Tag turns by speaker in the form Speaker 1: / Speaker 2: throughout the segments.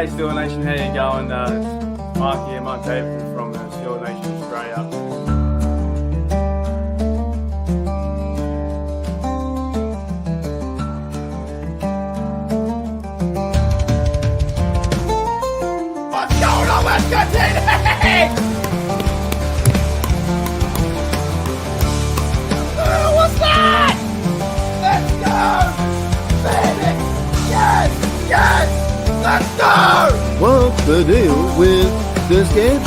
Speaker 1: Hey, Steel Nation, how you going? It's Mark here, Mark Davidson from Steel Nation Australia. What's going on, West Country? Oh, what's that? Let's go! Baby! Yes! Yes! Let's go!
Speaker 2: What's the deal with the schedule?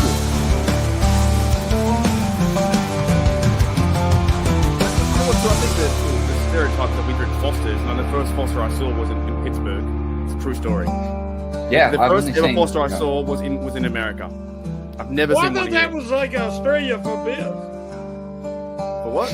Speaker 1: So I think the stereotype that we drink Fosters, and the first Foster I saw was in Pittsburgh. It's a true story.
Speaker 3: Yeah,
Speaker 1: The
Speaker 3: I've
Speaker 1: first
Speaker 3: only
Speaker 1: ever
Speaker 3: seen-
Speaker 1: Foster I saw was in America. I've never
Speaker 4: Well, I
Speaker 1: seen one
Speaker 4: thought that
Speaker 1: here.
Speaker 4: was like Australia for beers.
Speaker 1: For what?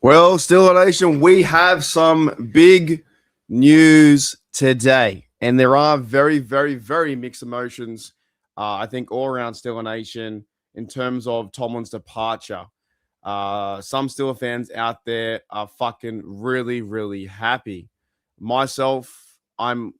Speaker 2: Well, Steel Nation, we have some big news today, and there are very, very, very mixed emotions. I think all around Steel Nation in terms of Tomlin's departure. Some Steeler fans out there are fucking really, really happy. Myself, I don't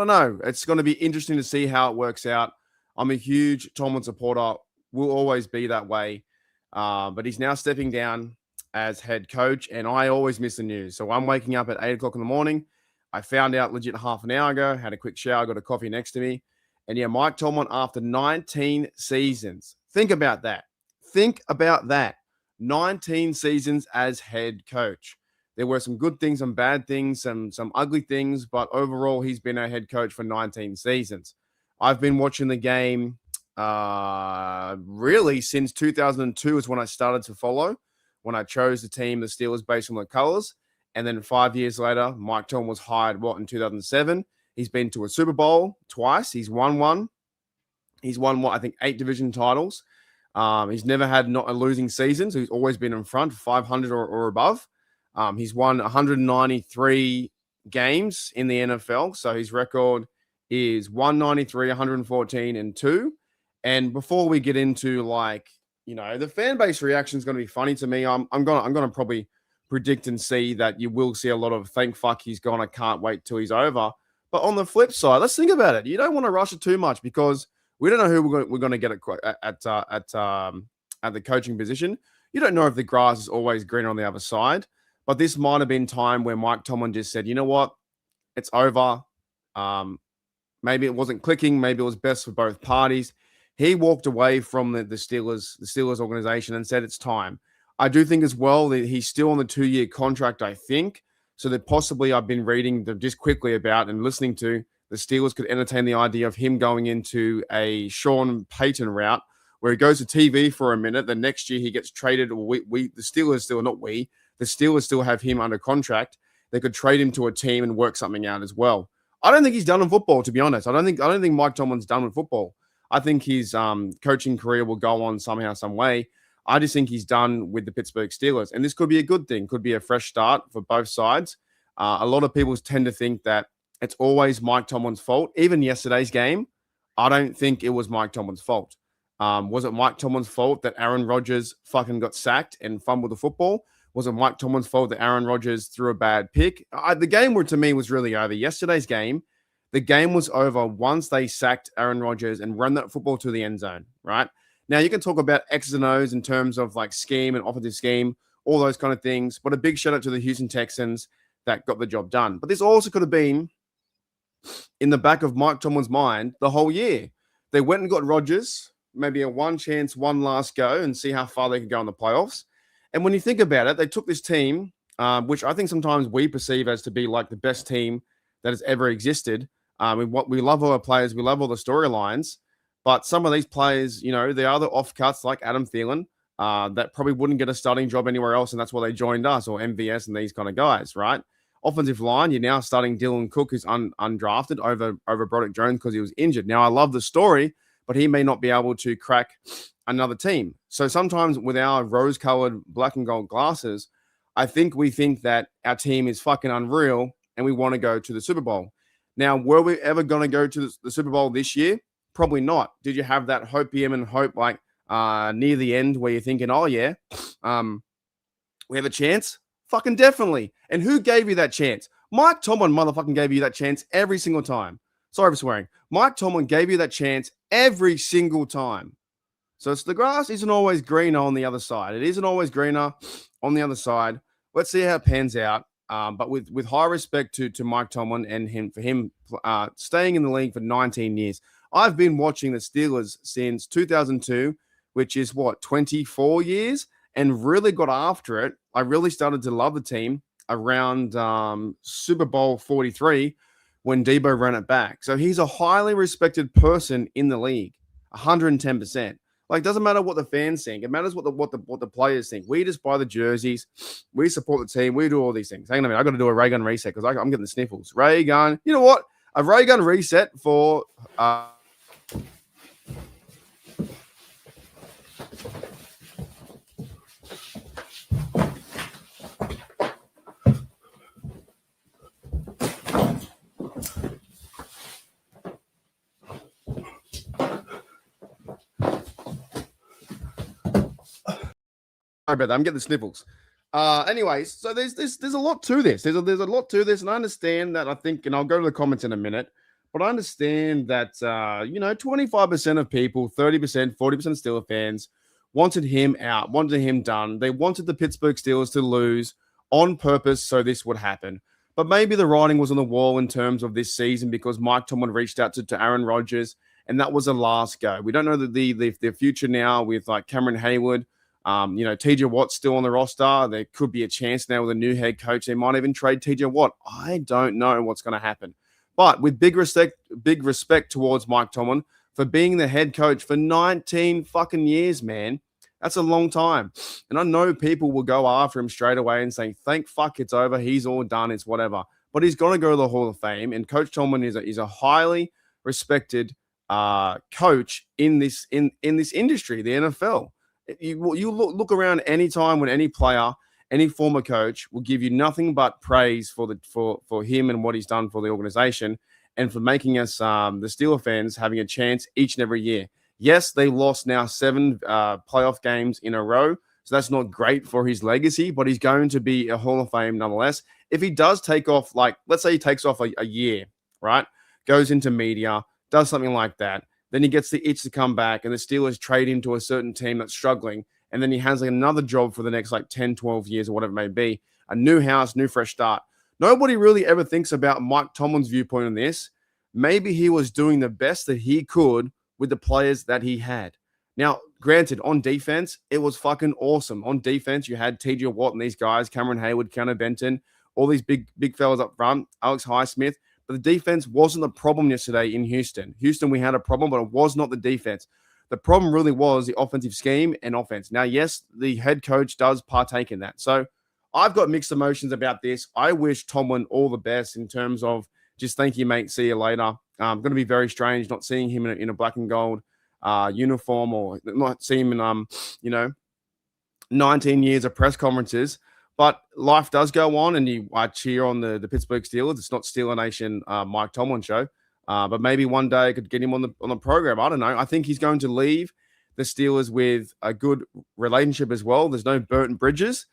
Speaker 2: know. It's going to be interesting to see how it works out. I'm a huge Tomlin supporter. Will always be that way. But he's now stepping down as head coach, and I always miss the news. So I'm waking up at 8 o'clock in the morning. I found out legit half an hour ago, had a quick shower, got a coffee next to me. And yeah, Mike Tomlin, after 19 seasons. Think about that. Think about that. 19 seasons as head coach. There were some good things and bad things, some ugly things, but overall, he's been a head coach for 19 seasons. I've been watching the game really since 2002 is when I started to follow, when I chose the team, the Steelers, based on the colors. And then 5 years later, Mike Tomlin was hired, in 2007? He's been to a Super Bowl twice. He's won one. He's won, I think, 8 division titles. He's never had not a losing season, so he's always been in front, 500 or above. He's won 193 games in the NFL, so his record is 193, 114, and 2. And before we get into, the fan base reaction is going to be funny to me. I'm gonna probably predict and see that you will see a lot of thank fuck he's gone. I can't wait till he's over. But on the flip side, let's think about it. You don't want to rush it too much because we don't know who we're going to get at the coaching position. You don't know if the grass is always greener on the other side. But this might have been time where Mike Tomlin just said, you know what, it's over. Maybe it wasn't clicking. Maybe it was best for both parties. He walked away from the Steelers organization and said it's time. I do think as well that he's still on the 2-year contract, I think. So that possibly I've been reading just quickly about and listening to the Steelers could entertain the idea of him going into a Sean Payton route where he goes to TV for a minute. The next year he gets traded. The Steelers still have him under contract. They could trade him to a team and work something out as well. I don't think he's done in football, to be honest. I don't think Mike Tomlin's done with football. I think his coaching career will go on somehow, some way. I just think he's done with the Pittsburgh Steelers. And this could be a good thing. Could be a fresh start for both sides. A lot of people tend to think that it's always Mike Tomlin's fault. Even yesterday's game, I don't think it was Mike Tomlin's fault. Was it Mike Tomlin's fault that Aaron Rodgers fucking got sacked and fumbled the football? Was it Mike Tomlin's fault that Aaron Rodgers threw a bad pick? The game, to me, was really over. Yesterday's game, the game was over once they sacked Aaron Rodgers and run that football to the end zone, right? Now, you can talk about X's and O's in terms of scheme and offensive scheme, all those kind of things, but a big shout out to the Houston Texans that got the job done. But this also could have been in the back of Mike Tomlin's mind the whole year. They went and got Rodgers, maybe a one chance, one last go and see how far they could go in the playoffs. And when you think about it, they took this team, which I think sometimes we perceive as to be like the best team that has ever existed. We love all our players. We love all the storylines. But some of these players, they are the offcuts like Adam Thielen that probably wouldn't get a starting job anywhere else. And that's why they joined us, or MVS and these kind of guys, right? Offensive line, you're now starting Dylan Cook, who's undrafted over Broderick Jones because he was injured. Now, I love the story, but he may not be able to crack another team. So sometimes with our rose-colored black and gold glasses, I think we think that our team is fucking unreal and we want to go to the Super Bowl. Now, were we ever going to go to the Super Bowl this year? Probably not. Did you have that hopium and hope like near the end where you're thinking, oh yeah, we have a chance? Fucking definitely. And who gave you that chance? Mike Tomlin motherfucking gave you that chance every single time. Sorry for swearing. Mike Tomlin gave you that chance every single time. So it's the grass isn't always greener on the other side. It isn't always greener on the other side. Let's see how it pans out. But with high respect to Mike Tomlin and for him staying in the league for 19 years. I've been watching the Steelers since 2002, which is 24 years, and really got after it. I really started to love the team around Super Bowl 43 when Debo ran it back. So he's a highly respected person in the league, 110%. Like, it doesn't matter what the fans think. It matters what the players think. We just buy the jerseys. We support the team. We do all these things. Hang on a minute. I got to do a ray gun reset because I'm getting the sniffles. Ray gun. You know what? A ray gun reset for... Sorry about that. I'm getting the sniffles. Anyways, so there's a lot to this. There's a lot to this, and I understand that. I think, and I'll go to the comments in a minute, but I understand that 25% of people, 30%, 40% Steelers fans wanted him out, wanted him done. They wanted the Pittsburgh Steelers to lose on purpose so this would happen. But maybe the writing was on the wall in terms of this season because Mike Tomlin reached out to Aaron Rodgers, and that was a last go. We don't know the future now with like Cameron Hayward. TJ Watt's still on the roster. There could be a chance now with a new head coach. They might even trade TJ Watt. I don't know what's going to happen. But with big respect towards Mike Tomlin for being the head coach for 19 fucking years, man. That's a long time. And I know people will go after him straight away and say, thank fuck it's over. He's all done. It's whatever. But he's going to go to the Hall of Fame. And Coach Tomlin is a highly respected coach in this industry, the NFL. You look around any time when any player, any former coach will give you nothing but praise for him and what he's done for the organization and for making us the Steelers fans having a chance each and every year. Yes, they lost now 7 playoff games in a row, so that's not great for his legacy, but he's going to be a Hall of Fame nonetheless. If he does take off, like let's say he takes off a year, right? Goes into media, does something like that. Then he gets the itch to come back, and the Steelers trade into a certain team that's struggling. And then he has like another job for the next 10, 12 years or whatever it may be. A new house, new fresh start. Nobody really ever thinks about Mike Tomlin's viewpoint on this. Maybe he was doing the best that he could with the players that he had. Now, granted, on defense, it was fucking awesome. On defense, you had TJ Watt and these guys, Cameron Hayward, Keanu Benton, all these big fellas up front, Alex Highsmith. But the defense wasn't the problem yesterday in Houston. Houston, we had a problem, but it was not the defense. The problem really was the offensive scheme and offense. Now, yes, the head coach does partake in that. So I've got mixed emotions about this. I wish Tomlin all the best in terms of just thank you, mate. See you later. Going to be very strange not seeing him in a black and gold uniform or not seeing him in, 19 years of press conferences. But life does go on, and I cheer on the Pittsburgh Steelers. It's not Steeler Nation Mike Tomlin show, but maybe one day I could get him on the program. I don't know. I think he's going to leave the Steelers with a good relationship as well. There's no burnt bridges.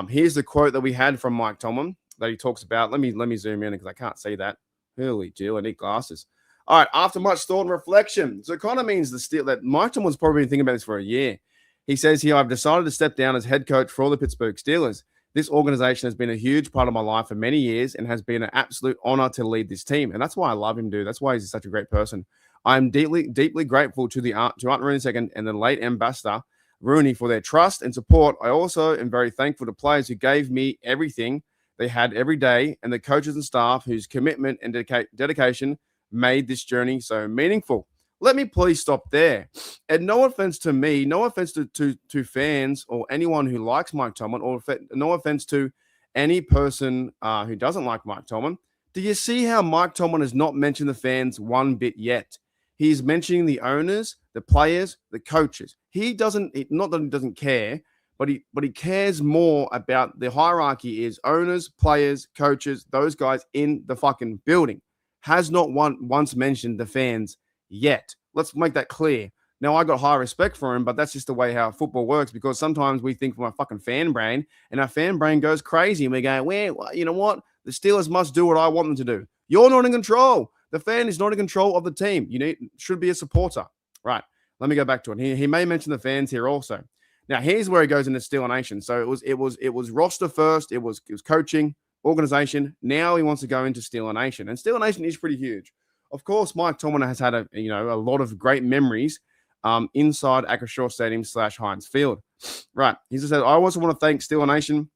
Speaker 2: Here's the quote that we had from Mike Tomlin that he talks about. Let me zoom in because I can't see that. Holy deal, I need glasses. All right. After much thought and reflection, so it kind of means that Mike Tomlin's probably been thinking about this for a year. He says here, I've decided to step down as head coach for all the Pittsburgh Steelers. This organization has been a huge part of my life for many years and has been an absolute honor to lead this team. And that's why I love him, dude. That's why he's such a great person. I'm deeply, deeply grateful to Aunt Rooney II and the late ambassador Rooney for their trust and support. I also am very thankful to players who gave me everything they had every day and the coaches and staff whose commitment and dedication made this journey so meaningful. Let me please stop there. And no offense to me, no offense to fans or anyone who likes Mike Tomlin, or no offense to any person who doesn't like Mike Tomlin. Do you see how Mike Tomlin has not mentioned the fans one bit yet? He's mentioning the owners, the players, the coaches. Not that he doesn't care, but he cares more about the hierarchy is owners, players, coaches, those guys in the fucking building. Has not once mentioned the fans yet. Let's make that clear. Now, I got high respect for him, but that's just the way how football works, because sometimes we think from our fucking fan brain, and our fan brain goes crazy, and we go, well, you know what? The Steelers must do what I want them to do. You're not in control. The fan is not in control of the team. Should be a supporter. Right. Let me go back to it. He may mention the fans here also. Now, here's where he goes into Steeler Nation. So it was roster first. It was coaching, organization. Now he wants to go into Steeler Nation, and Steeler Nation is pretty huge. Of course, Mike Tomlin has had a lot of great memories inside Acrisure Stadium / Heinz Field. Right. He said, I also want to thank Steeler Nation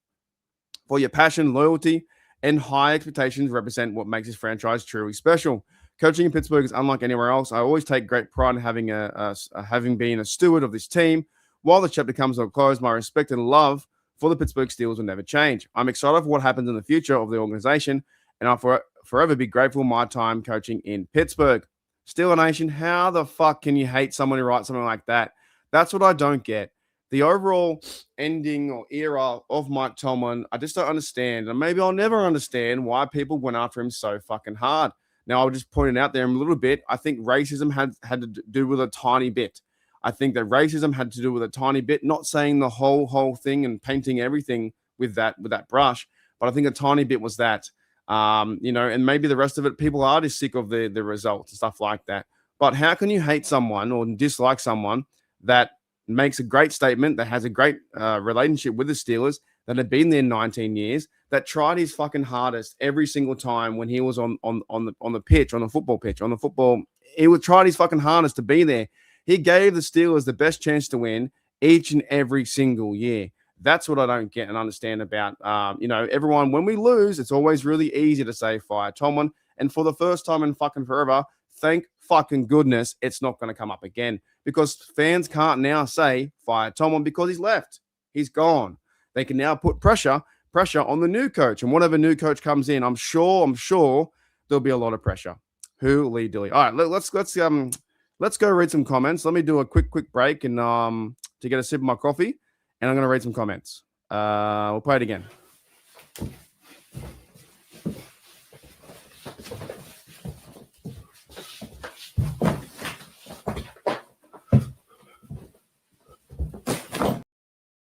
Speaker 2: for your passion, loyalty, and high expectations represent what makes this franchise truly special. Coaching in Pittsburgh is unlike anywhere else. I always take great pride in having been a steward of this team. While the chapter comes to a close, my respect and love for the Pittsburgh Steelers will never change. I'm excited for what happens in the future of the organization, and I'll forever be grateful for my time coaching in Pittsburgh. Steeler Nation, how the fuck can you hate someone who writes something like that? That's what I don't get. The overall ending or era of Mike Tomlin, I just don't understand. And maybe I'll never understand why people went after him so fucking hard. Now, I'll just point it out there a little bit. I think racism had to do with a tiny bit. I think that racism had to do with a tiny bit, not saying the whole thing and painting everything with that brush, but I think a tiny bit was that. And maybe the rest of it, people are just sick of the results and stuff like that. But how can you hate someone or dislike someone that makes a great statement, that has a great relationship with the Steelers, that had been there 19 years, that tried his fucking hardest every single time when he was on the pitch, on the football pitch, he would try his fucking hardest to be there. He gave the Steelers the best chance to win each and every single year. That's what I don't get and understand about, everyone. When we lose, it's always really easy to say fire Tomlin. And for the first time in fucking forever, thank fucking goodness it's not going to come up again, because fans can't now say fire Tomlin because he's left. He's gone. They can now put pressure on the new coach. And whatever new coach comes in, I'm sure there'll be a lot of pressure. Lee Dilly. All right, let's go read some comments. Let me do a quick break and to get a sip of my coffee. And I'm going to read some comments. We'll play it again.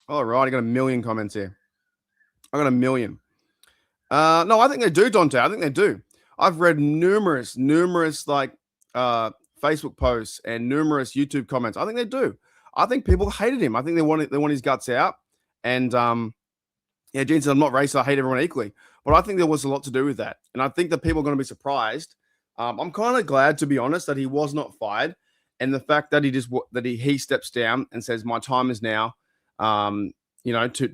Speaker 2: All right, I got a million comments here. I got a million. No, I think they do, Dante. I think they do. I've read numerous Facebook posts and numerous YouTube comments. I think they do. I think people hated him. I think they want his guts out. And Gene said, I'm not racist. I hate everyone equally. But I think there was a lot to do with that. And I think that people are going to be surprised. I'm kind of glad, to be honest, that he was not fired. And the fact that he steps down and says, my time is now, to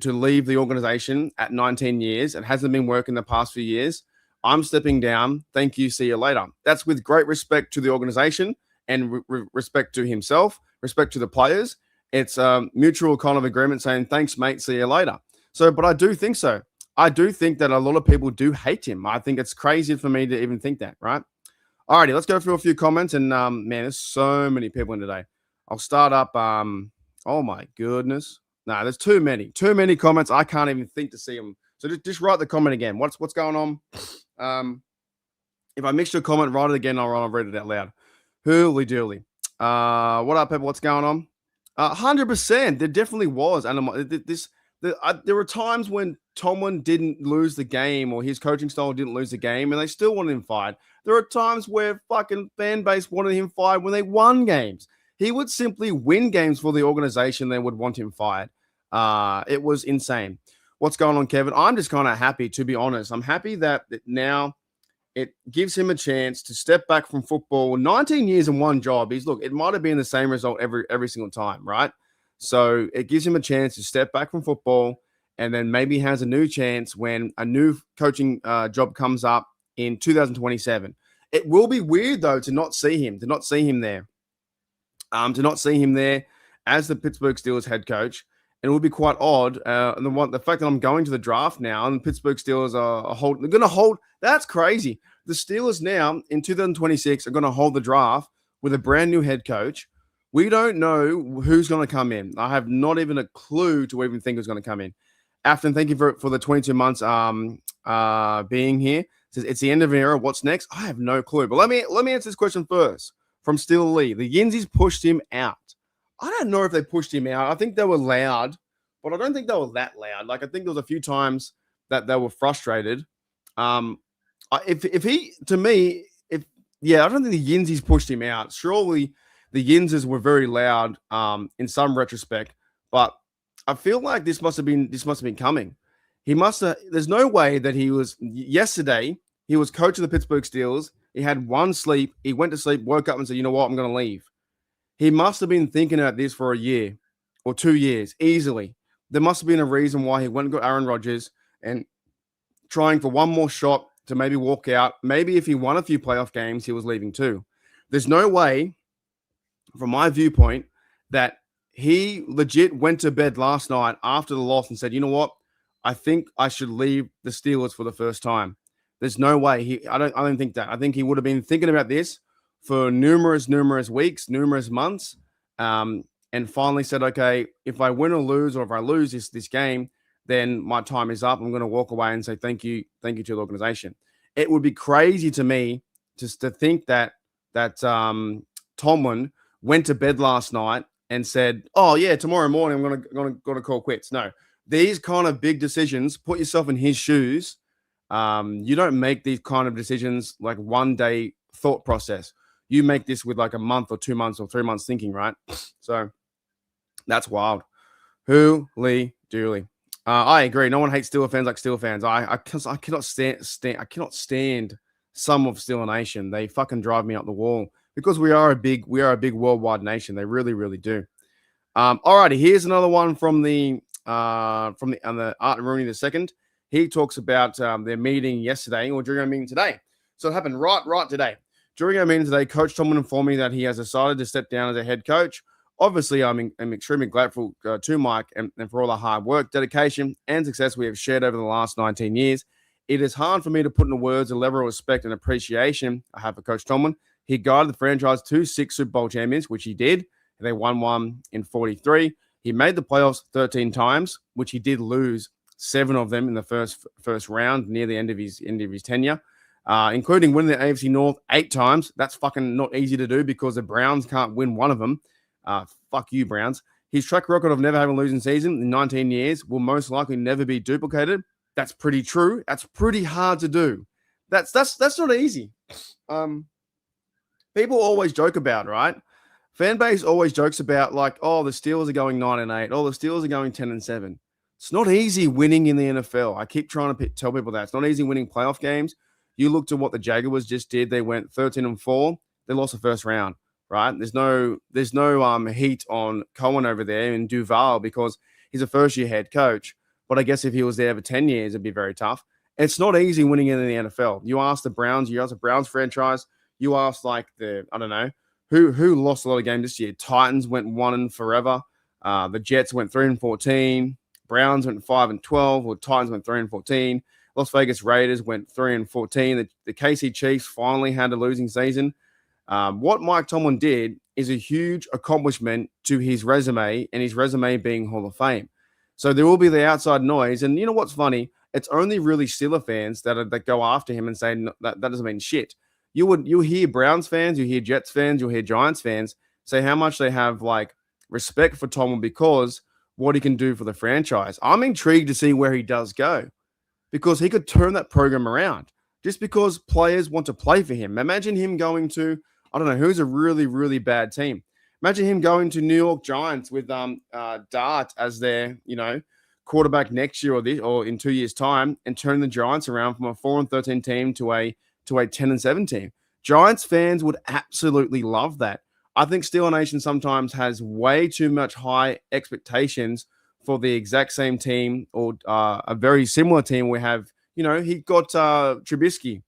Speaker 2: leave the organization at 19 years. It hasn't been working the past few years. I'm stepping down. Thank you. See you later. That's with great respect to the organization and respect to himself, respect to the players. It's a mutual kind of agreement saying, thanks, mate. See you later. So, but I do think so. I do think that a lot of people do hate him. I think it's crazy for me to even think that, right? Alrighty, let's go through a few comments. And man, there's so many people in today. I'll start up. Oh my goodness. No, there's too many comments. I can't even think to see them. So just write the comment again. What's going on? If I mix your comment, write it again. I'll read it out loud. Hooly dooly. What up, people? What's going on? 100%. There definitely was. And there were times when Tomlin didn't lose the game or his coaching style didn't lose the game and they still wanted him fired. There are times where fucking fan base wanted him fired when they won games. He would simply win games for the organization. They would want him fired. It was insane. What's going on, Kevin? I'm just kind of happy, to be honest. I'm happy that now it gives him a chance to step back from football. 19 years in one job. It might have been the same result every single time, right? So it gives him a chance to step back from football and then maybe has a new chance when a new coaching job comes up in 2027. It will be weird, though, to not see him there as the Pittsburgh Steelers head coach. And it would be quite odd. The fact that I'm going to the draft now and the Pittsburgh Steelers are going to hold. That's crazy. The Steelers now in 2026 are going to hold the draft with a brand new head coach. We don't know who's going to come in. I have not even a clue to even think who's going to come in. Afton, thank you for the 22 months being here. Says it's the end of an era. What's next? I have no clue. But let me answer this question first. From Steel Lee, the Yinzies pushed him out. I don't know if they pushed him out. I think they were loud, but I don't think they were that loud. Like I think there was a few times that they were frustrated. If he, to me, I don't think the Yinzies pushed him out. Surely the Yinzers were very loud in some retrospect, but I feel like this must have been coming. He must have. There's no way that he was yesterday. He was coach of the Pittsburgh Steelers. He had one sleep. He went to sleep, woke up, and said, "You know what? I'm going to leave." He must have been thinking about this for a year or 2 years easily. There must have been a reason why he went and got Aaron Rodgers and trying for one more shot to maybe walk out. Maybe if he won a few playoff games, he was leaving too. There's no way, from my viewpoint, that he legit went to bed last night after the loss and said, "You know what? I think I should leave the Steelers for the first time." There's no way. I don't think that. I think he would have been thinking about this for numerous weeks, numerous months, and finally said, "Okay, if I win or lose, or if I lose this game, then my time is up. I'm going to walk away and say thank you to the organization." It would be crazy to me just to think that Tomlin went to bed last night and said, "Oh yeah, tomorrow morning I'm going to call quits." No, these kind of big decisions. Put yourself in his shoes. You don't make these kind of decisions like one day thought process. You make this with like a month or 2 months or 3 months thinking, right? So that's wild. Lee Dooley. I agree. No one hates Steelers fans like Steelers fans. I cannot stand some of Steelers Nation. They fucking drive me up the wall because we are a big worldwide nation. They really do. Alrighty, here's another one from the Art and Rooney II. He talks about their meeting yesterday or during our meeting today. So it happened right today. During our meeting today, Coach Tomlin informed me that he has decided to step down as a head coach. Obviously, I'm extremely grateful to Mike and for all the hard work, dedication, and success we have shared over the last 19 years. It is hard for me to put into words the level of respect and appreciation I have for Coach Tomlin. He guided the franchise to 6 Super Bowl champions, which he did. They won one in 43. He made the playoffs 13 times, which he did lose 7 of them in the first round near the end of his tenure. Including winning the AFC North 8 times. That's fucking not easy to do because the Browns can't win one of them. Fuck you, Browns. His track record of never having a losing season in 19 years will most likely never be duplicated. That's pretty true. That's pretty hard to do. That's not easy. People always joke about, right? Fan base always jokes about like, oh, the Steelers are going 9-8. Oh, the Steelers are going 10-7. It's not easy winning in the NFL. I keep trying to tell people that. It's not easy winning playoff games. You look to what the Jaguars just did. They went 13-4. They lost the first round, right? There's no heat on Cohen over there in Duval because he's a first-year head coach. But I guess if he was there for 10 years, it'd be very tough. It's not easy winning in the NFL. You ask the Browns, you ask the Browns franchise, you ask like who lost a lot of games this year. Titans went 1 forever. The Jets went 3-14. Browns went 5-12. Or Titans went 3-14. Las Vegas Raiders went 3-14. The KC Chiefs finally had a losing season. What Mike Tomlin did is a huge accomplishment to his resume, and his resume being Hall of Fame. So there will be the outside noise. And you know what's funny? It's only really Steelers fans that go after him and say that doesn't mean shit. You'll hear Browns fans, you hear Jets fans, you'll hear Giants fans say how much they have like respect for Tomlin because what he can do for the franchise. I'm intrigued to see where he does go because he could turn that program around just because players want to play for him. Imagine him going to, I don't know, who's a really bad team. Imagine him going to New York Giants with Dart as their, quarterback next year or in 2 years' time and turn the Giants around from a 4-13 team to a 10-7 team. Giants fans would absolutely love that. I think Steelers Nation sometimes has way too much high expectations for the exact same team or a very similar team. We have, he got Trubisky,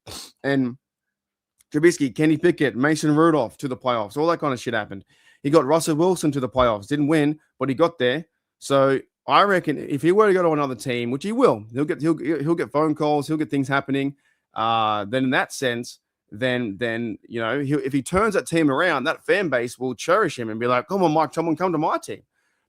Speaker 2: Kenny Pickett, Mason Rudolph to the playoffs. All that kind of shit happened. He got Russell Wilson to the playoffs. Didn't win, but he got there. So I reckon if he were to go to another team, which he will, he'll get phone calls, he'll get things happening. Then in that sense, then you know, if he turns that team around, that fan base will cherish him and be like, come on, Mike Tomlin, come to my team.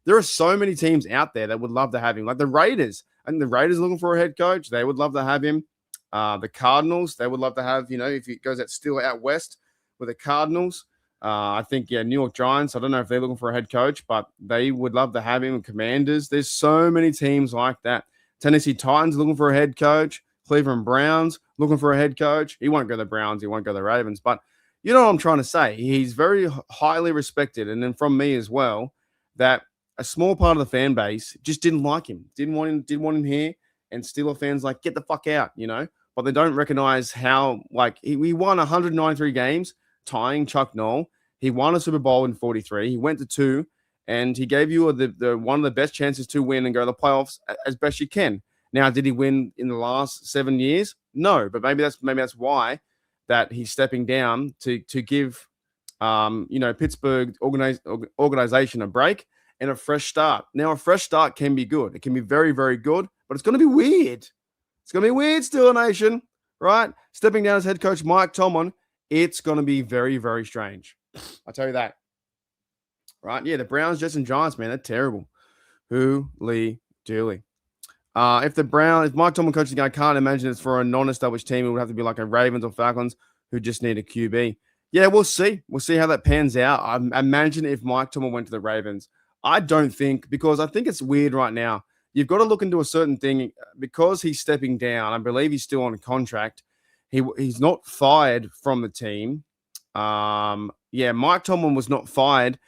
Speaker 2: There are so many teams out there that would love to have him, like the Raiders. I think the Raiders are looking for a head coach. They would love to have him. The Cardinals, they would love to have, you know, if he goes out still out west with the Cardinals. I think, New York Giants, I don't know if they're looking for a head coach, but they would love to have him. And Commanders, there's so many teams like that. Tennessee Titans looking for a head coach. Cleveland Browns looking for a head coach. He won't go to the Browns. He won't go to the Ravens. But you know what I'm trying to say? He's very highly respected. And then from me as well, that a small part of the fan base just didn't like him. Didn't want him here. And Steeler fans like, get the fuck out, you know? But they don't recognize how, like, he won 193 games, tying Chuck Noll. He won a Super Bowl in 43. He went to 2, and he gave you the one of the best chances to win and go to the playoffs as best you can. Now, did he win in the last 7 years? No, but maybe that's why that he's stepping down to give Pittsburgh organization a break and a fresh start. Now, a fresh start can be good. It can be very, very good, but it's going to be weird. It's going to be weird, Steeler Nation, right? Stepping down as head coach Mike Tomlin, it's going to be very, very strange. I'll tell you that. Right? Yeah, the Browns, Jets, and Giants, man, they're terrible. Holy dooly. If Mike Tomlin coaches again, I can't imagine it's for a non-established team. It would have to be like a Ravens or Falcons who just need a QB. Yeah, we'll see. We'll see how that pans out. I imagine if Mike Tomlin went to the Ravens. I don't think, because I think it's weird right now. You've got to look into a certain thing because he's stepping down. I believe he's still on a contract. He's not fired from the team. Mike Tomlin was not fired.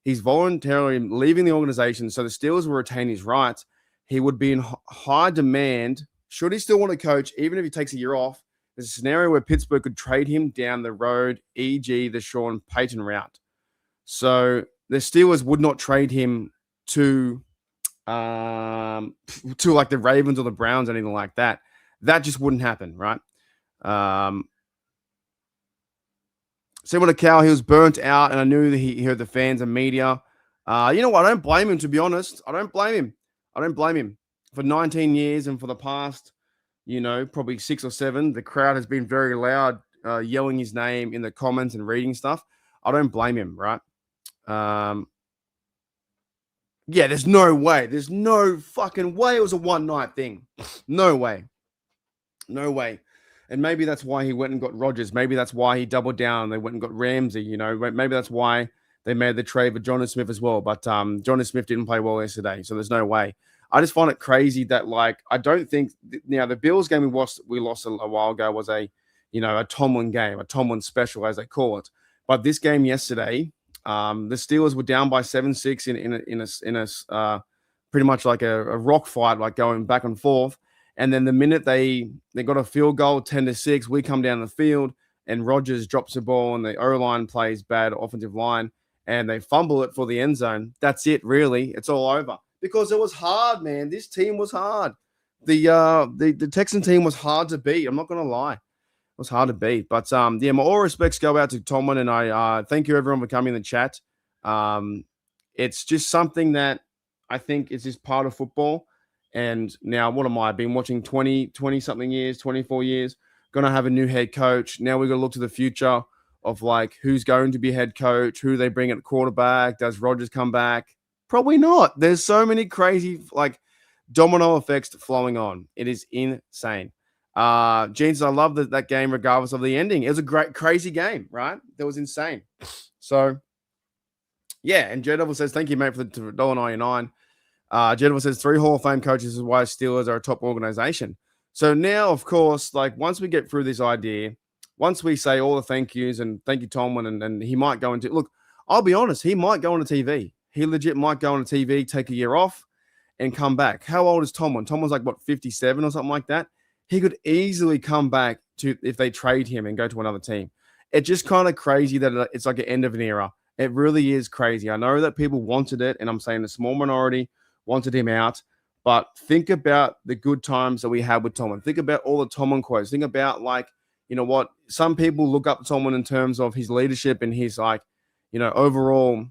Speaker 2: He's voluntarily leaving the organization, so the Steelers will retain his rights. He would be in high demand. Should he still want to coach, even if he takes a year off? There's a scenario where Pittsburgh could trade him down the road, e.g. the Sean Payton route. So the Steelers would not trade him to like the Ravens or the Browns, anything like that. That just wouldn't happen, right? Similar to Cal, he was burnt out, and I knew that he heard the fans and media. You know what? I don't blame him, to be honest. I don't blame him. For 19 years and for the past, probably 6 or 7, the crowd has been very loud, yelling his name in the comments and reading stuff. I don't blame him, right? There's no way. There's no fucking way it was a one-night thing. No way. And maybe that's why he went and got Rodgers. Maybe that's why he doubled down. They went and got Ramsey, Maybe that's why they made the trade for Jonnu Smith as well. But Jonnu Smith didn't play well yesterday, so there's no way. I just find it crazy that, I don't think now the Bills game we lost a while ago was a Tomlin game, a Tomlin special, as they call it. But this game yesterday, the Steelers were down by 7-6 in a pretty much like a rock fight, like going back and forth. And then the minute they got a field goal, 10-6, we come down the field and Rodgers drops the ball and the O-line plays bad offensive line and they fumble it for the end zone. That's it, really. It's all over. Because it was hard, man. This team was hard. The Texan team was hard to beat. I'm not going to lie. It was hard to beat. But, my all respects go out to Tomlin, and I thank you, everyone, for coming in the chat. It's just something that I think is just part of football. And now, what am I? I've been watching 20-something years, 24 years. Going to have a new head coach. Now we've got to look to the future of, who's going to be head coach, who they bring at quarterback. Does Rodgers come back? Probably not. There's so many crazy, domino effects flowing on. It is insane. Jeans, I love that game regardless of the ending. It was a great, crazy game, right? That was insane. So, yeah, and Jedevil says, thank you, mate, for the $1.99. Jedevil says, 3 Hall of Fame coaches is why Steelers are a top organization. So now, of course, once we get through this idea, once we say all the thank yous and thank you, Tomlin, and he might go into, look, I'll be honest, he might go on TV. He legit might go on TV, take a year off, and come back. How old is Tomlin? Tomlin's 57 or something like that. He could easily come back if they trade him and go to another team. It's just kind of crazy that it's like an end of an era. It really is crazy. I know that people wanted it, and I'm saying a small minority wanted him out. But think about the good times that we had with Tomlin. Think about all the Tomlin quotes. Think about, what some people look up to Tomlin in terms of his leadership and his, overall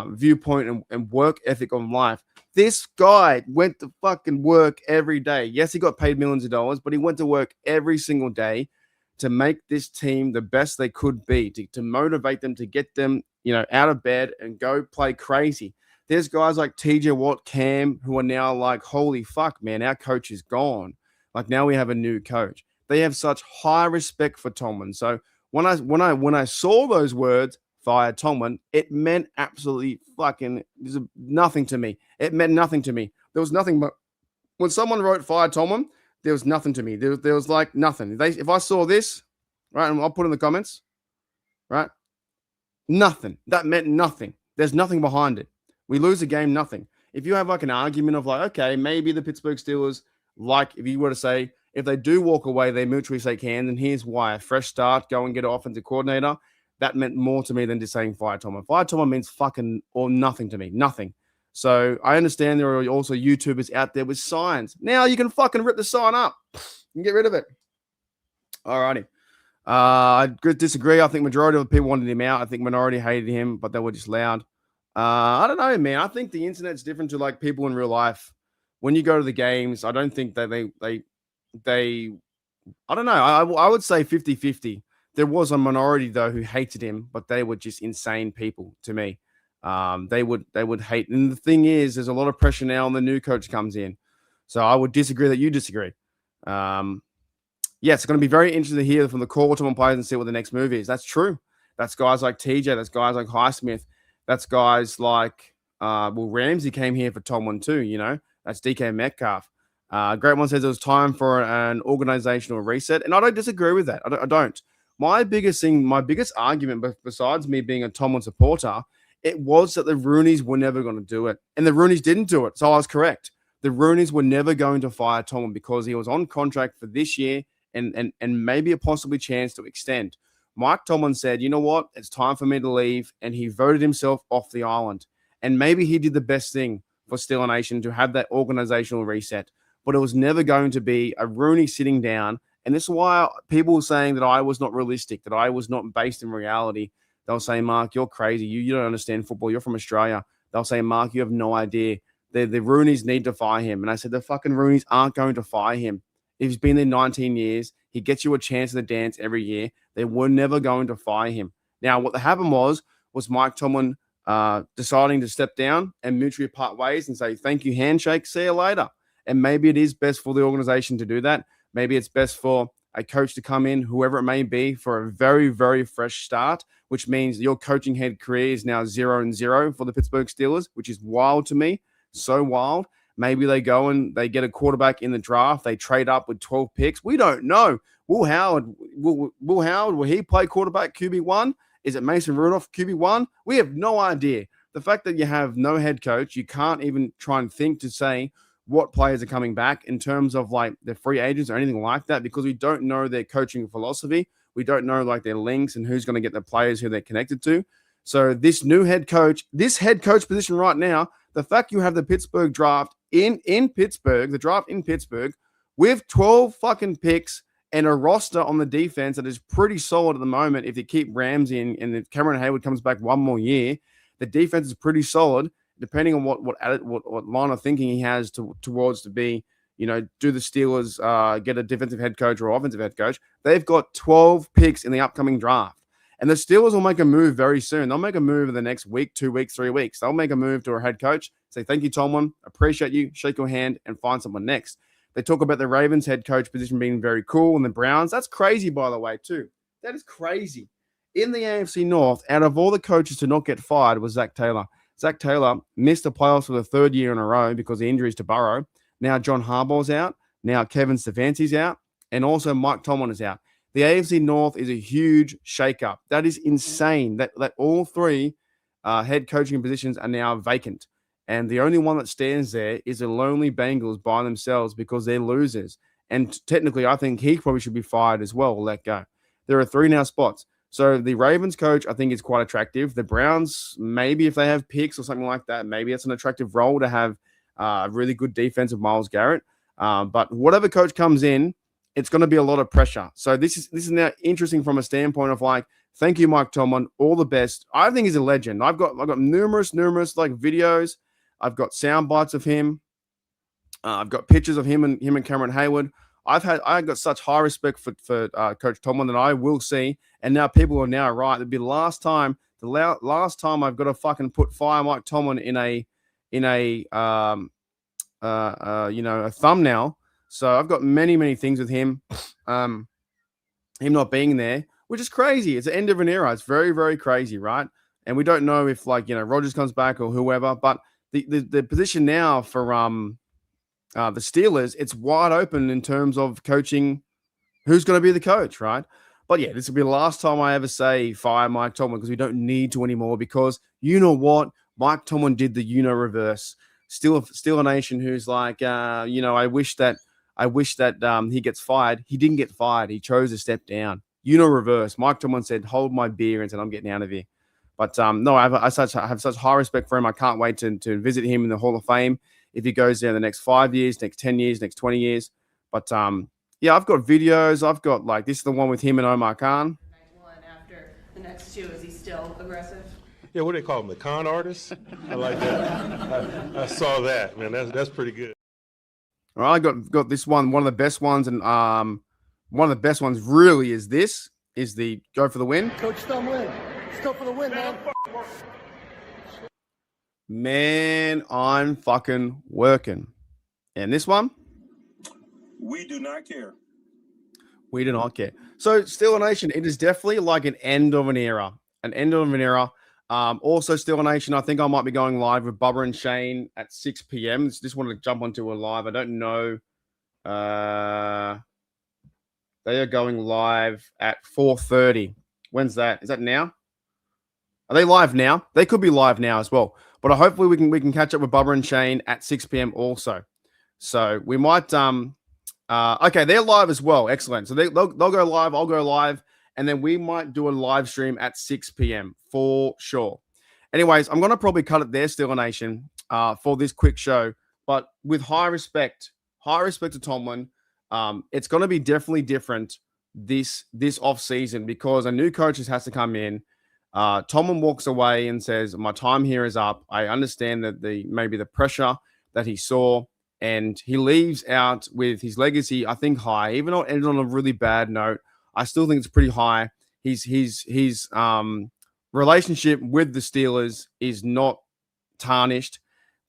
Speaker 2: viewpoint and work ethic on life. This guy went to fucking work every day. Yes, he got paid millions of dollars, but he went to work every single day to make this team the best they could be, to motivate them, to get them, out of bed and go play crazy. There's guys like TJ Watt, Cam, who are now like, holy fuck, man, our coach is gone. Like now we have a new coach. They have such high respect for Tomlin. So when I saw those words, fire Tomlin, it meant absolutely fucking nothing to me. It meant nothing to me. There was nothing but when someone wrote fire Tomlin, there was nothing to me. There was like nothing. If I saw this, right, and I'll put in the comments, right, nothing. That meant nothing. There's nothing behind it. We lose a game, nothing. If you have like an argument of like, okay, maybe the Pittsburgh Steelers, like if you were to say, if they do walk away, they mutually shake hands, and here's why: a fresh start, go and get an offensive coordinator. That meant more to me than just saying fire Tomlin. Fire Tomlin means fucking or nothing to me, nothing. So I understand there are also YouTubers out there with signs. Now you can fucking rip the sign up and get rid of it. Alrighty. I disagree. I think majority of the people wanted him out. I think minority hated him, but they were just loud. I don't know, man. I think the internet's different to like people in real life. When you go to the games, I don't think that they I don't know. I would say 50-50. There was a minority though who hated him, but they were just insane people to me. They would hate. And the thing is, there's a lot of pressure now on the new coach comes in. So I would disagree that you disagree. Yeah, it's going to be very interesting to hear from the core Tomlin players and see what the next move is. That's true. That's guys like TJ. That's guys like Highsmith. That's guys like, Ramsey came here for Tomlin too, That's DK Metcalf. Great One says it was time for an organizational reset. And I don't disagree with that. I don't. My biggest argument, besides me being a Tomlin supporter, it was that the Rooneys were never going to do it. And the Rooneys didn't do it. So I was correct. The Rooneys were never going to fire Tomlin because he was on contract for this year and maybe a possibly chance to extend. Mike Tomlin said, you know what? It's time for me to leave. And he voted himself off the island. And maybe he did the best thing for Steeler Nation to have that organizational reset. But it was never going to be a Rooney sitting down. And this is why people were saying that I was not realistic, that I was not based in reality. They'll say, Mark, you're crazy. You don't understand football. You're from Australia. They'll say, Mark, you have no idea. The Rooneys need to fire him. And I said, the fucking Rooneys aren't going to fire him. If he's been there 19 years, he gets you a chance at the dance every year. They were never going to fire him. Now, what happened was Mike Tomlin deciding to step down and mutually part ways and say, thank you, handshake, see you later. And maybe it is best for the organization to do that. Maybe it's best for a coach to come in, whoever it may be, for a very, very fresh start, which means your coaching head career is now 0-0 for the Pittsburgh Steelers, which is wild to me. So wild. Maybe they go and they get a quarterback in the draft. They trade up with 12 picks. We don't know. Will Howard, will he play quarterback QB1? Is it Mason Rudolph QB1? We have no idea. The fact that you have no head coach, you can't even try and think to say what players are coming back in terms of like their free agents or anything like that, because we don't know their coaching philosophy. We don't know like their links and who's going to get the players who they're connected to. So this new head coach, this head coach position right now, the fact you have the Pittsburgh draft in Pittsburgh, the draft in Pittsburgh with 12 fucking picks and a roster on the defense that is pretty solid at the moment. If you keep Ramsey and if Cameron Hayward comes back one more year, the defense is pretty solid, depending on what line of thinking he has towards to be, do the Steelers get a defensive head coach or offensive head coach? They've got 12 picks in the upcoming draft. And the Steelers will make a move very soon. They'll make a move in the next week, 2 weeks, 3 weeks. They'll make a move to a head coach, say, thank you, Tomlin, appreciate you, shake your hand, and find someone next. They talk about the Ravens head coach position being very cool, and the Browns. That's crazy, by the way, too. That is crazy. In the AFC North, out of all the coaches to not get fired was Zach Taylor. Zach Taylor missed the playoffs for the third year in a row because of injuries to Burrow. Now John Harbaugh's out. Now Kevin Stefanski's out. And also Mike Tomlin is out. The AFC North is a huge shakeup. That is insane that all three head coaching positions are now vacant. And the only one that stands there is the lonely Bengals by themselves because they're losers. And technically, I think he probably should be fired as well or let go. There are 3 now spots. So the Ravens coach, I think, is quite attractive. The Browns, maybe if they have picks or something like that, maybe it's an attractive role to have a really good defense of Myles Garrett. But whatever coach comes in, it's going to be a lot of pressure. So this is now interesting from a standpoint of like, thank you, Mike Tomlin, all the best. I think he's a legend. I've got numerous like videos. I've got sound bites of him. I've got pictures of him and Cameron Hayward. I got such high respect for Coach Tomlin that I will see, and now people are now right. It'll be the last time I've got to fucking fire Mike Tomlin in a a thumbnail. So I've got many things with him, him not being there, which is crazy. It's the end of an era. It's very, very crazy, right? And we don't know if Rodgers comes back or whoever, but the position now for the Steelers, it's wide open in terms of coaching. Who's going to be the coach, right? But yeah, this will be the last time I ever say fire Mike Tomlin because we don't need to anymore. Because you know what, Mike Tomlin did the reverse. Still a nation who's like, I wish that he gets fired. He didn't get fired. He chose to step down. Reverse. Mike Tomlin said, "Hold my beer," and said, "I'm getting out of here." But no, I have such high respect for him. I can't wait to visit him in the Hall of Fame if he goes there in the next 5 years, next 10 years, next 20 years. But yeah, I've got videos. I've got this is the one with him and Omar Khan.
Speaker 3: After the next two, is he still aggressive?
Speaker 5: Yeah, what do they call him? The con artist? I like that. I saw that, man. That's pretty good.
Speaker 2: All right, I got this one of the best ones, and one of the best ones really is the go for the win.
Speaker 6: Coach Tomlin, let's go for the win, man.
Speaker 2: Man, I'm fucking working. And this one?
Speaker 7: We do not care.
Speaker 2: We do not care. So, Steeler Nation, it is definitely like an end of an era. An end of an era. Also, Steeler Nation, I think I might be going live with Bubba and Shane at 6 p.m. Just wanted to jump onto a live. I don't know. They are going live at 4:30. When's that? Is that now? Are they live now? They could be live now as well. But hopefully we can catch up with Bubba and Shane at 6 p.m. also. So we might okay, they're live as well. Excellent. So they'll go live, I'll go live, and then we might do a live stream at 6 p.m. for sure. Anyways, I'm gonna probably cut it there, Steeler Nation, for this quick show. But with high respect to Tomlin, it's gonna be definitely different this off season because a new coach has to come in. Tomlin walks away and says, "My time here is up." I understand that maybe the pressure that he saw, and he leaves out with his legacy, I think, high. Even though it ended on a really bad note, I still think it's pretty high. His relationship with the Steelers is not tarnished.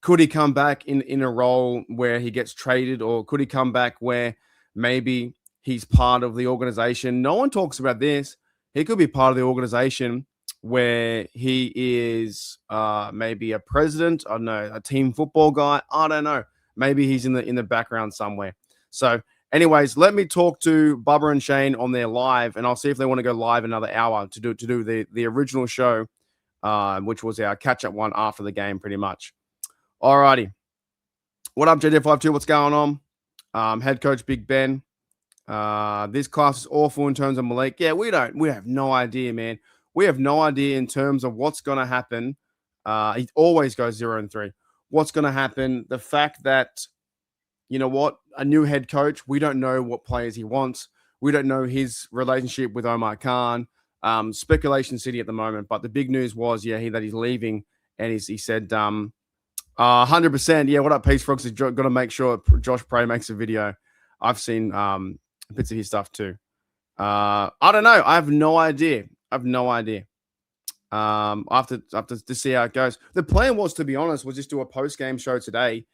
Speaker 2: Could he come back in a role where he gets traded, or could he come back where maybe he's part of the organization? No one talks about this. He could be part of the organization where he is maybe a president, I don't know, a team football guy. I don't know. Maybe he's in the background somewhere. So anyways, let me talk to Bubba and Shane on their live, and I'll see if they want to go live another hour to do the original show, which was our catch-up one after the game pretty much. Alrighty. What up, JD52? What's going on? Head coach Big Ben. This class is awful in terms of Malik. Yeah, we have no idea, man. We have no idea in terms of what's going to happen. He always goes 0-3. What's going to happen? The fact that, you know what, a new head coach, we don't know what players he wants. We don't know his relationship with Omar Khan. Speculation city at the moment. But the big news was, that he's leaving. And he said, 100%. Yeah, what up, Peace Frogs? He's got to make sure Josh Prey makes a video. I've seen bits of his stuff too. I don't know. I have no idea. After to see how it goes. The plan was, to be honest, was just do a post-game show today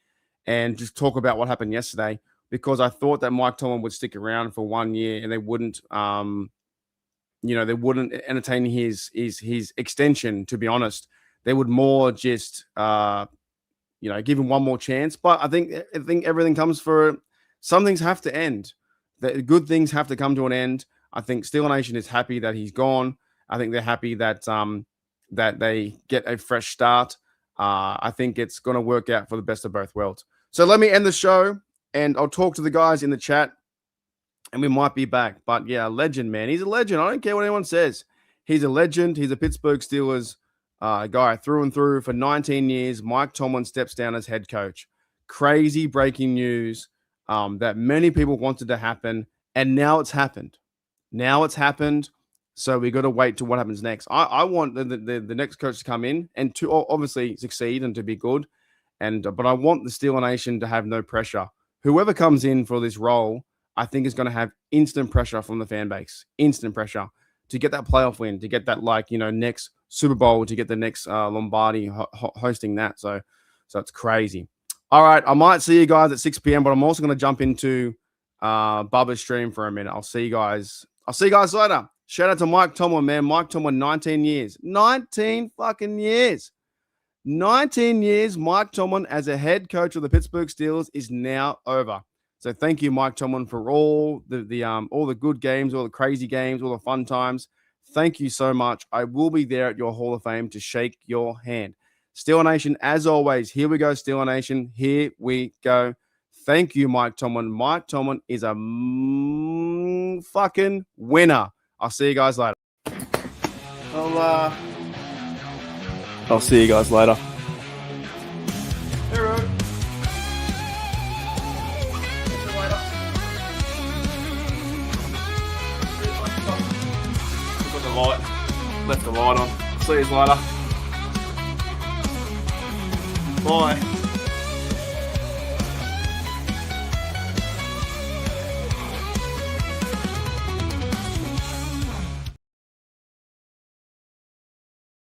Speaker 2: and just talk about what happened yesterday, because I thought that Mike Tomlin would stick around for 1 year and they wouldn't entertain his extension, to be honest. They would more just give him one more chance. But I think everything comes for some things have to end. The good things have to come to an end. I think Steeler Nation is happy that he's gone. I think they're happy that that they get a fresh start. I think it's going to work out for the best of both worlds. So let me end the show, and I'll talk to the guys in the chat, and we might be back. But yeah, legend, man. He's a legend. I don't care what anyone says. He's a legend. He's a Pittsburgh Steelers guy through and through for 19 years. Mike Tomlin steps down as head coach. Crazy breaking news that many people wanted to happen, and now it's happened. So we got to wait to what happens next. I want the next coach to come in and to obviously succeed and to be good, but I want the Steeler Nation to have no pressure. Whoever comes in for this role, I think is going to have instant pressure from the fan base, instant pressure to get that playoff win, to get that next Super Bowl, to get the next Lombardi hosting that. So it's crazy. All right, I might see you guys at 6 p.m., but I'm also going to jump into Bubba's stream for a minute. I'll see you guys later. Shout out to Mike Tomlin, man. Mike Tomlin, 19 years. 19 fucking years. 19 years, Mike Tomlin as a head coach of the Pittsburgh Steelers is now over. So thank you, Mike Tomlin, for all the good games, all the crazy games, all the fun times. Thank you so much. I will be there at your Hall of Fame to shake your hand. Steeler Nation, as always, here we go, Steeler Nation. Here we go. Thank you, Mike Tomlin. Mike Tomlin is a fucking winner. I'll see you guys later. I'll see you guys later.
Speaker 1: Hey, Road. See you later. Got the light. Left the light on. See you later. Bye.